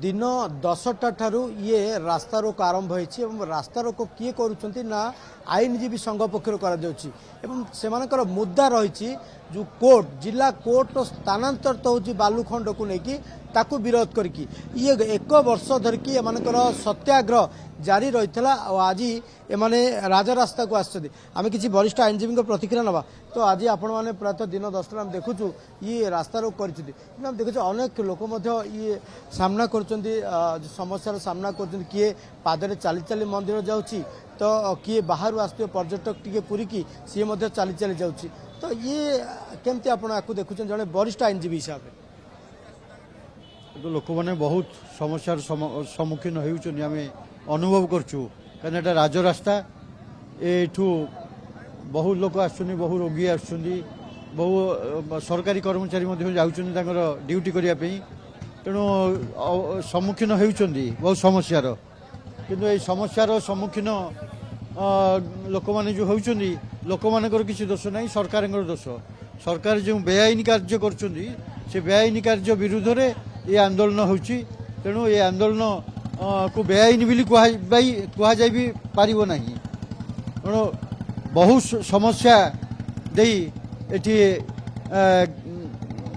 दिन 10टा ठारू ये रास्ता रोक आरंभ होइछि एवं रास्ता रोक किए करूछंती ना आईनजीवी संघ पक्षर करा जाउछि एवं सेमानकर मुद्दा रहिछि जो कोर्ट जिला कोर्ट स्थानांतरित होछि बालुखंड को लेकिन ताकू विरोध करके ये एक वर्ष धरिकी एमानकर सत्याग्रह जारी रही आज एमाने राजरास्ता को आसछथि आमे किछि वरिष्ठ आईनजीवी प्रतिक्रिया नबा तो आज आपण माने प्रायतः दिन 10टा हम देखुछु ये रास्ता रोक करिछथि हम देखुछु अनेक लोक मध्य ये सामना करछन्ती समस्यार सामना करछन्ती किए पादरे चाली चाली मंदिर जाउछि तो किए बाहर आसुथिबे पर्यटक टिके पुरी की सी मध्य चाली चाली जाउछि तो ये केमती आपण आकु देखुछन जने वरिष्ठ आईनजीवी हिसाब रे लोक मैंने बहुत समस्यार सम्मुखीन होउछन आम अनुभव करछु कारण एटा राजरास्ता एठू बहु लोक आसुनी बहु रोगी आसुनी बहु सरकारी कर्मचारी जाउछन तांकर ड्यूटी करिया पई तेणु सम्मुखीन होउछन बहुत समस्यार किंतु ए समस्यार सम्मुखीन लोक मैंने जो होउछन लोक मानकर किसी दोष नहीं सरकार दोष सरकार जो बेआईन कार्य करछुंदी से बेआईन कार्य विरुद्ध रे ये आंदोलन होउछि तेणु ये आंदोलन को बेआईन बिली कुहा जाई भी पारिबो नाही तेणु बहु समस्या देई एठी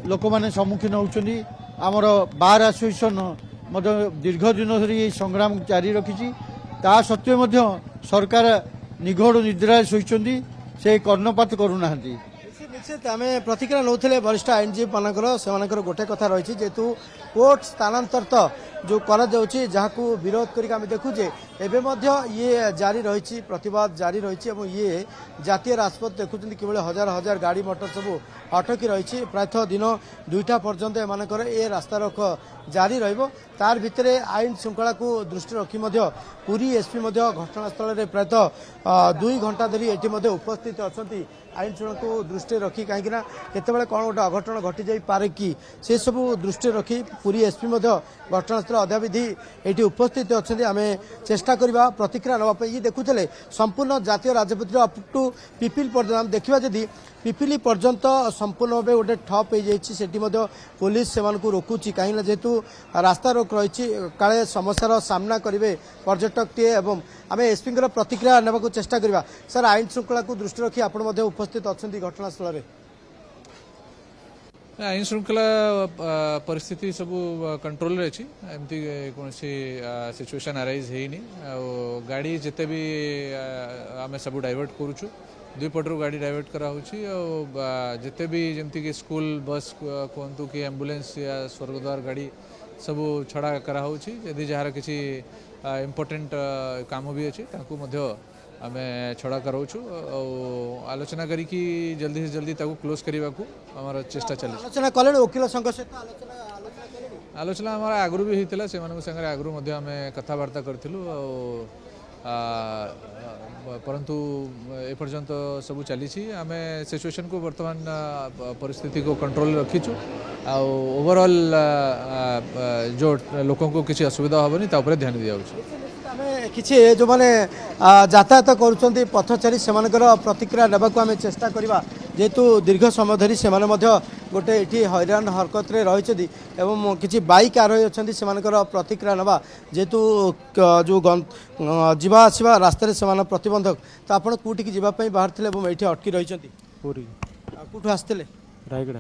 लोक माने सम्मुखीन होउछन्ती आमर बार एसोसिएशन मध्य दीर्घ दिन धरी संग्राम जारी रखिछि ता सत्वे मध्य सरकार निघोड़ निद्रा शोइछन्ती से कर्णपात करूनाहांती निश्चित आम प्रतिक्रिया नौले वरिष्ठ आईनजीवी मानकर गोटे कथा रही जेहेतु कोर्ट स्थानांतरित जो करा जहाँ विरोध करके देखुचे एवं ये जारी रही प्रतिवाद जारी रही ये जातीय राजपथ देखुं किभली हजार हजार गाड़ी मोटर सब अटकी रही प्रायतः दिन 2टा पर्यंत एमानकर ए रास्ता रोक जारी तार भितर आईन श्रृंखला को दृष्टि रखी पुरी एसपी घटनास्थल में प्रायतः 2 घंटा धरी एटी उपस्थित अच्छा आईन श्रृंखला को दृष्टि रखी कहीं केतबेले कौन गोटे अघटन घटी जाई पारे कि से सब दृष्टि रखी पुरी एसपी घटनास्थल अध्याविधि ये उपस्थित अच्छा आम चेष्टा करवा प्रतिक्रिया नाप ये देखुले संपूर्ण जातीय राजपथ अप टू पिपिल पर्यटन देखा जदि पिपिली पर्यंत संपूर्ण भाव गोटे ठप हो जाती पुलिस से रोकुची कहीं जेहेतु रास्ता रोक रही काले समस्यार सामना करेंगे पर्यटक टे एवं आम एसपी प्रतिक्रिया नेबाक चेष्टा करवा सर आईन श्रृंखला को दृष्टि रखी आप उपस्थित अच्छा घटनास्थल में आईन श्रृंखला परिस्थिति सब कंट्रोल रे अछि एमती कौन सिचुएशन अराइज हेनी गाड़ी जिते भी आम सब डाइवर्ट करूछु 2 पटरू गाड़ी डाइवर्ट करा होछि जिते भी जमती कि स्कूल बस कहतु कि एम्बुलेंस या स्वर्गद्वार गाड़ी सब छड़ा करा होछि यदि जहार किसी इम्पोर्टेंट काम भी अछि ताकू मध्य आमे छड़ा कराउछु आलोचना करी कि जल्दी से जल्दी ताकू क्लोज करने को हमारा चेष्टा चली आलोचना कले वकील संघ सहित आलोचना हमारा आगु भी होता से संगे आगु कथबार्ता करूँ परंतु एपर्यंत सब चली आम सिचुएशन को वर्तमान परिस्थिति को कंट्रोल रखीचु ओवरऑल जो लोकों को किसी असुविधा हेनी ध्यान दिया किसी जो मैंने यातायात करुँच पथचारी से प्रतिक्रिया नेबाक आम चेष्टा करवा जेहेतु दीर्घ समय धरी से गोटे ये हैरान हरकत रही एवं किसी बाइक आरोही अच्छा से प्रतिक्रिया नवा जेहेतु जो जीवा आसवा रास्तार से प्रतिबंधक तो आप कौटी जावाई बाहर थे ये अटकी रही पूरी कौटू आसते रायगड़ा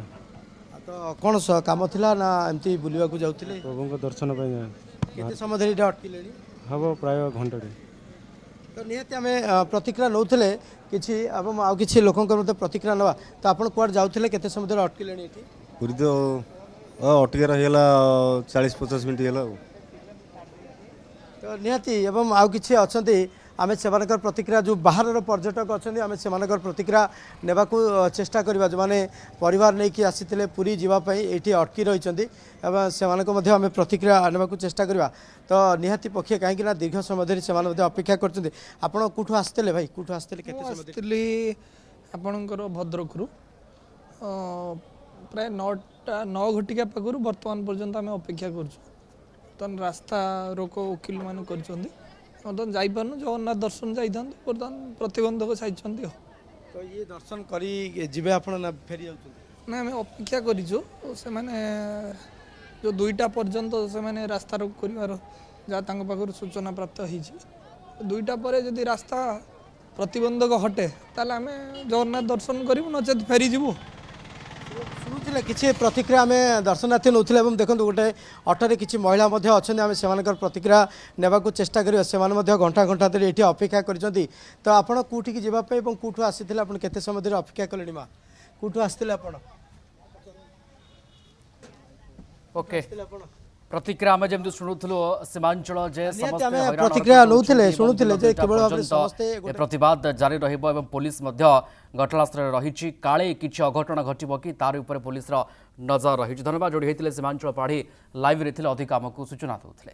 तो कौन कम थिला ना एमती बुलवा जाते प्रभु दर्शन केते समय धरी अटकिले हम प्राय घंटे तो निहत आम प्रतिक्रिया नौले किसी आउ कि लोक प्रतिक्रिया नवा तो आप कुआड जाते केते समय धरी अटकिले पूरी तो अटकार होगा 40-50 मिनट है तो निहती एवं आउ कि अच्छा आम से प्रतिक्रिया जो बाहर पर्यटक अच्छा आम से प्रतिक्रिया नेबाक चेष्टा करवा जो मैंने परिवार नहीं कि आसी पुरी जावाई ये अटकी रही से आम प्रतिक्रिया नेबाक चेष्टा करवा तो निहाती पक्षे कहीं दीर्घ समय धरी से अपेक्षा करते आपड़ कौटू आसते भाई कौटू आसते आपणकर भद्रक प्राय 9 घटिका पाखु बर्तमान पर्यंत आम अपेक्षा कर रास्ता रोक वकिल मान कर जापार जगन्नाथ दर्शन जाता बर्तमान प्रतिबंधक चाहिए तो ये दर्शन करी आप फेरी ना आम अपेक्षा करूँ से जो 2टा पर्यंत से मैंने रास्ता रोक कर जहाँ पाखर सूचना प्राप्त होती 2टा पर जदि रास्ता प्रतिबंधक हटे ताल आम जगन्नाथ दर्शन करूँ नचेत फेरी जीवु शुणुले किसी प्रतिक्रिया आम दर्शनार्थी नौले देखो गोटे अटोरे किसी महिला अच्छा आम से प्रतिक्रिया नेबा चेष्टा करें से घंटा घंटा धरी ये अपेक्षा कर तो आपड़ कौटी की जावाई कौटू आसी केते समय धरी अपेक्षा कले माँ कौटू आसते आप ओके प्रतिक्रिया आम जमी शुणुलु सीमांचल जे प्रतिक्रिया नौले शुणुले केवल समस्ते प्रतिवाद जारी रहिबो एवं पुलिस मध्य घटनास्थल रही काले किछि अघटन घटिबो कि तार उपरे पुलिस नजर रही। धन्यवाद जोड़ी होते सीमांचल पाढ़ी लाइव रे अधिक आमको सूचना देउथिले।